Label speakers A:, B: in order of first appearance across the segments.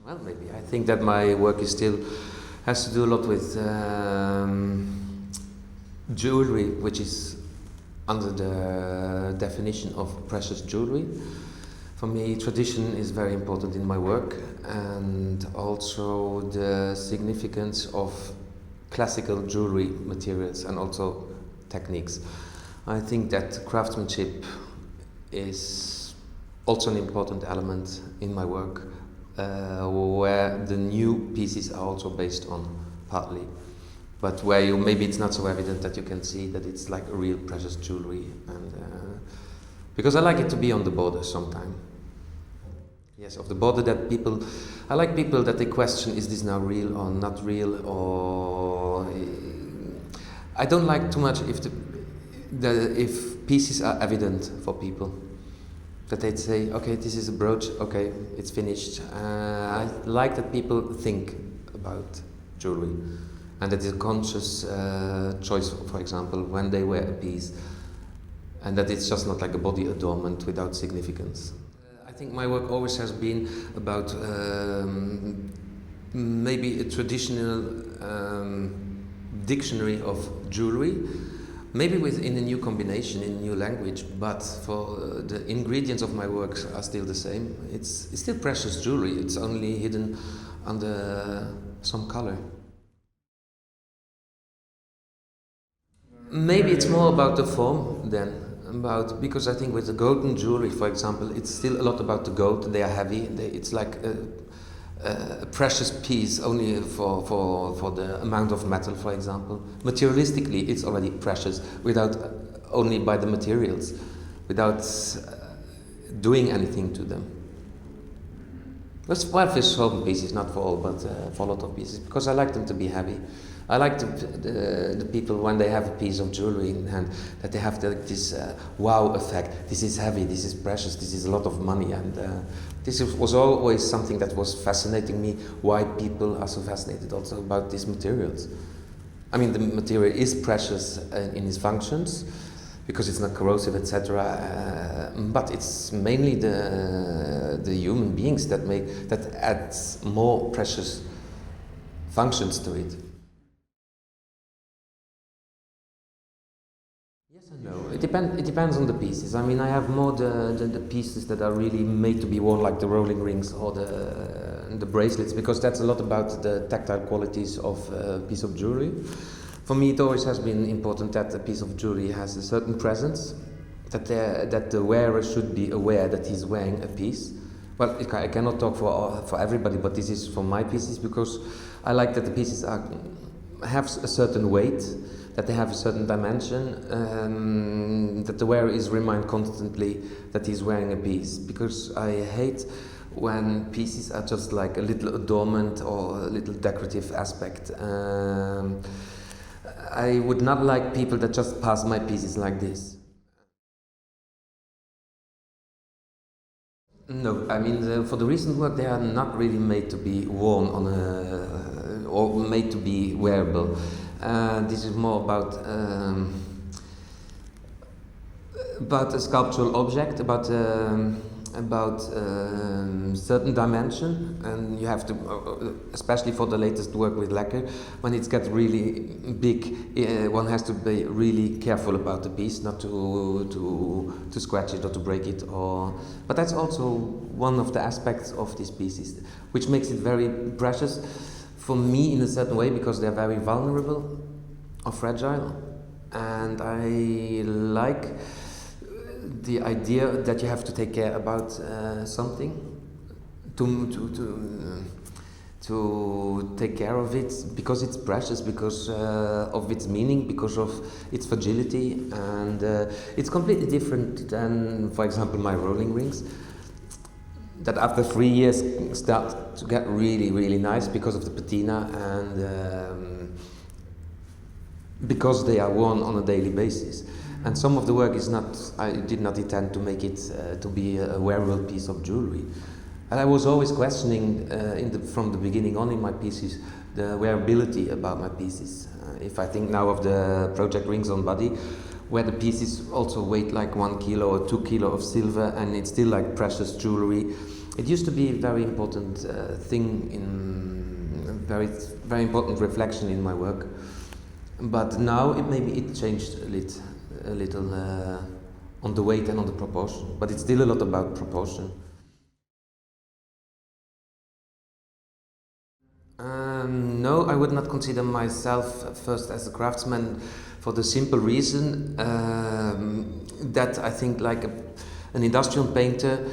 A: Well, maybe. I think that my work is still has to do a lot with jewelry, which is under the definition of precious jewelry. For me, tradition is very important in my work, and also the significance of classical jewelry materials and also techniques. I think that craftsmanship is also an important element in my work, where the new pieces are also based on, partly, but where maybe it's not so evident that you can see that it's like a real precious jewelry, and because I like it to be on the border sometime. Yes, of the border that I like people that they question, is this now real or not real, or I don't like too much if pieces are evident for people. That they'd say, okay, this is a brooch, okay, it's finished. I like that people think about jewelry, and that it's a conscious choice, for example, when they wear a piece, and that it's just not like a body adornment without significance. I think my work always has been about maybe a traditional dictionary of jewelry, maybe in a new combination, in a new language, but for the ingredients of my works are still the same. It's still precious jewelry, it's only hidden under some color. Maybe it's more about the form then, because I think with the golden jewelry, for example, it's still a lot about the gold. They are heavy, it's like a precious piece only for the amount of metal, for example. Materialistically, it's already precious only by the materials, without doing anything to them. Well, for certain pieces, not for all, but for a lot of pieces, because I like them to be heavy. I like the people, when they have a piece of jewelry in hand, that they have this wow effect. This is heavy, this is precious, this is a lot of money, and this was always something that was fascinating me, why people are so fascinated also about these materials. I mean, the material is precious in its functions, because it's not corrosive, etc. But it's mainly the human beings that adds more precious functions to it. Yes and no. It depends on the pieces. I mean, I have more the pieces that are really made to be worn, like the rolling rings or the bracelets, because that's a lot about the tactile qualities of a piece of jewelry. For me, it always has been important that a piece of jewelry has a certain presence, that the wearer should be aware that he's wearing a piece. Well, I cannot talk for everybody, but this is for my pieces, because I like that the pieces have a certain weight, that they have a certain dimension, that the wearer is reminded constantly that he's wearing a piece, because I hate when pieces are just like a little adornment or a little decorative aspect. I would not like people that just pass my pieces like this. No, I mean, for the recent work, they are not really made to be worn or made to be wearable. This is more about a sculptural object, about certain dimension, and you have to, especially for the latest work with lacquer, when it gets really big, one has to be really careful about the piece, not to scratch it or to break it. But that's also one of the aspects of these pieces, which makes it very precious for me in a certain way, because they're very vulnerable or fragile, and I like the idea that you have to take care about something, to take care of it, because it's precious, because of its meaning, because of its fragility, and it's completely different than, for example, my rolling rings, that after 3 years start to get really, really nice because of the patina, and because they are worn on a daily basis. And some of the work I did not intend to make it to be a wearable piece of jewelry. And I was always questioning from the beginning on in my pieces the wearability about my pieces. If I think now of the project Rings on Body, where the pieces also weight like 1 kilo or 2 kilo of silver, and it's still like precious jewelry. It used to be a very important thing in very important reflection in my work, but now it changed a little on the weight and on the proportion, but it's still a lot about proportion. No, I would not consider myself first as a craftsman for the simple reason that I think like an industrial painter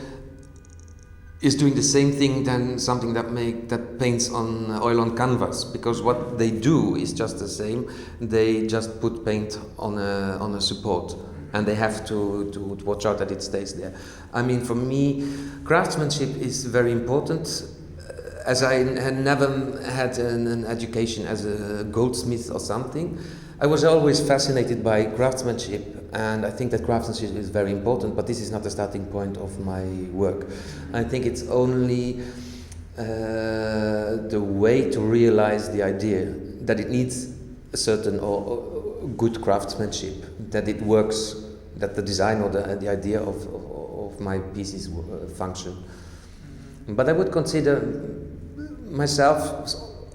A: is doing the same thing than something that paints on oil on canvas, because what they do is just the same. They just put paint on a support, and they have to watch out that it stays there. I mean, for me, craftsmanship is very important. As I had never had an education as a goldsmith or something, I was always fascinated by craftsmanship, and I think that craftsmanship is very important, but this is not the starting point of my work. I think it's only the way to realize the idea that it needs a certain or good craftsmanship, that it works, that the design or the idea of my pieces function. But I would consider myself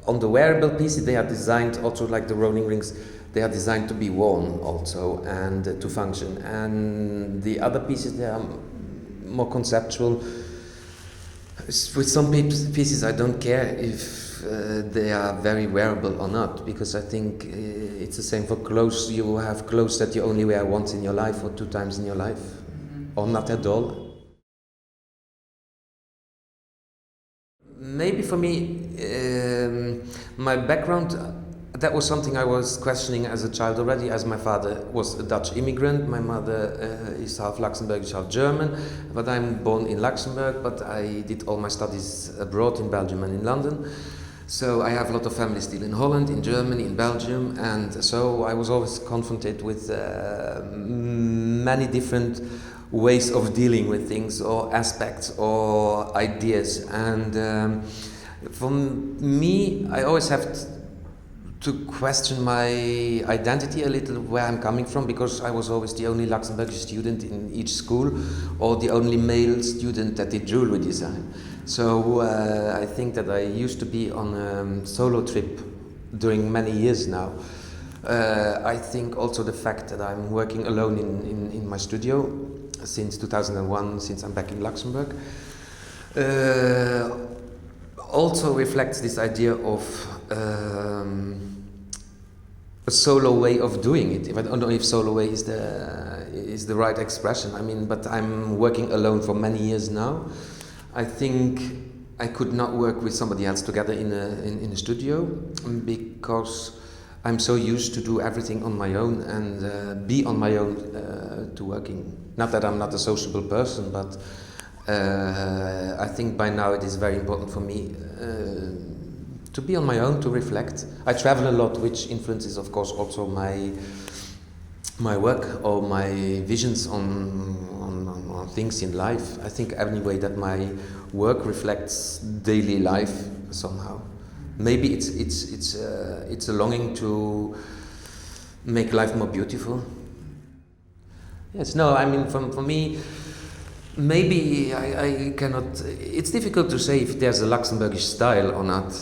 A: on the wearable pieces. They are designed also like the rolling rings. They are designed to be worn also and to function. And the other pieces, they are more conceptual. With some pieces, I don't care if they are very wearable or not, because I think it's the same for clothes. You have clothes that you only wear once in your life or 2 times in your life, or not at all. Maybe for me, my background, that was something I was questioning as a child already, as my father was a Dutch immigrant. My mother is half Luxembourgish, half German, but I'm born in Luxembourg, but I did all my studies abroad in Belgium and in London. So I have a lot of family still in Holland, in Germany, in Belgium, and so I was always confronted with many different ways of dealing with things or aspects or ideas, and for me I always have to question my identity a little, where I'm coming from, because I was always the only Luxembourgish student in each school, or the only male student that did jewelry design. So I think that I used to be on a solo trip during many years now. I think also the fact that I'm working alone in my studio since 2001, since I'm back in Luxembourg, also reflects this idea of a solo way of doing it. I don't know if solo way is the right expression. I mean, but I'm working alone for many years now. I think I could not work with somebody else together in a studio, because I'm so used to do everything on my own and be on my own to working. Not that I'm not a sociable person, but I think by now it is very important for me to be on my own, to reflect. I travel a lot, which influences, of course, also my work or my visions on things in life. I think anyway that my work reflects daily life somehow. Maybe it's a longing to make life more beautiful. Yes, no, I mean, for me, maybe I cannot. It's difficult to say if there's a Luxembourgish style or not,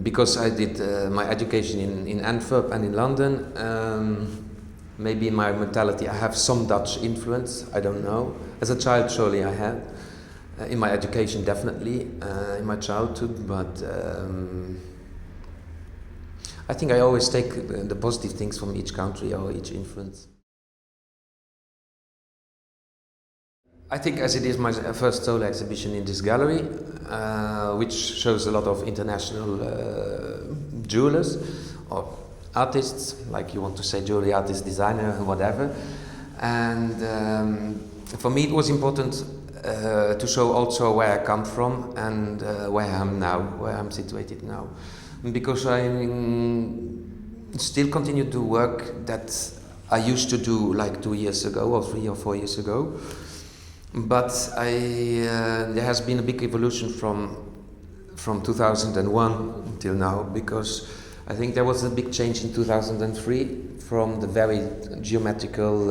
A: because I did my education in Antwerp and in London. Maybe in my mentality I have some Dutch influence, I don't know. As a child, surely I had. In my education, definitely. In my childhood, but I think I always take the positive things from each country or each influence. I think as it is my first solo exhibition in this gallery, which shows a lot of international jewelers or artists, like you want to say jewelry artist, designer, whatever. And for me it was important to show also where I come from and where I am now, where I'm situated now. Because I still continue to work that I used to do like 2 years ago or 3 or 4 years ago. But there has been a big evolution from 2001 until now, because I think there was a big change in 2003 from the very geometrical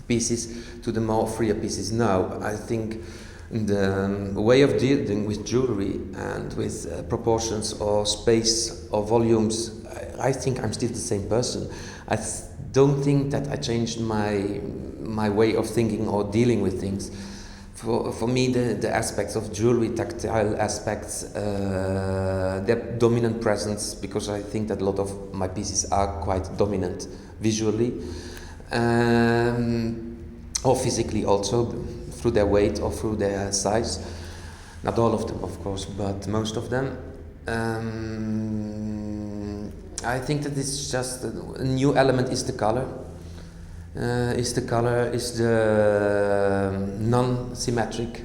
A: pieces to the more freer pieces now. I think The way of dealing with jewelry and with proportions or space or volumes, I think I'm still the same person. Don't think that I changed my way of thinking or dealing with things. For me, the aspects of jewelry, tactile aspects, their dominant presence, because I think that a lot of my pieces are quite dominant visually, or physically also, through their weight or through their size. Not all of them, of course, but most of them. I think that it's just a new element is the color. Is the non-symmetric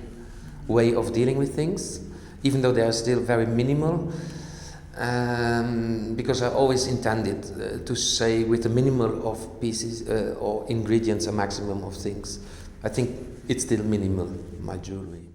A: way of dealing with things, even though they are still very minimal. Because I always intended to say with a minimal of pieces or ingredients a maximum of things. I think it's still minimal, my jewelry.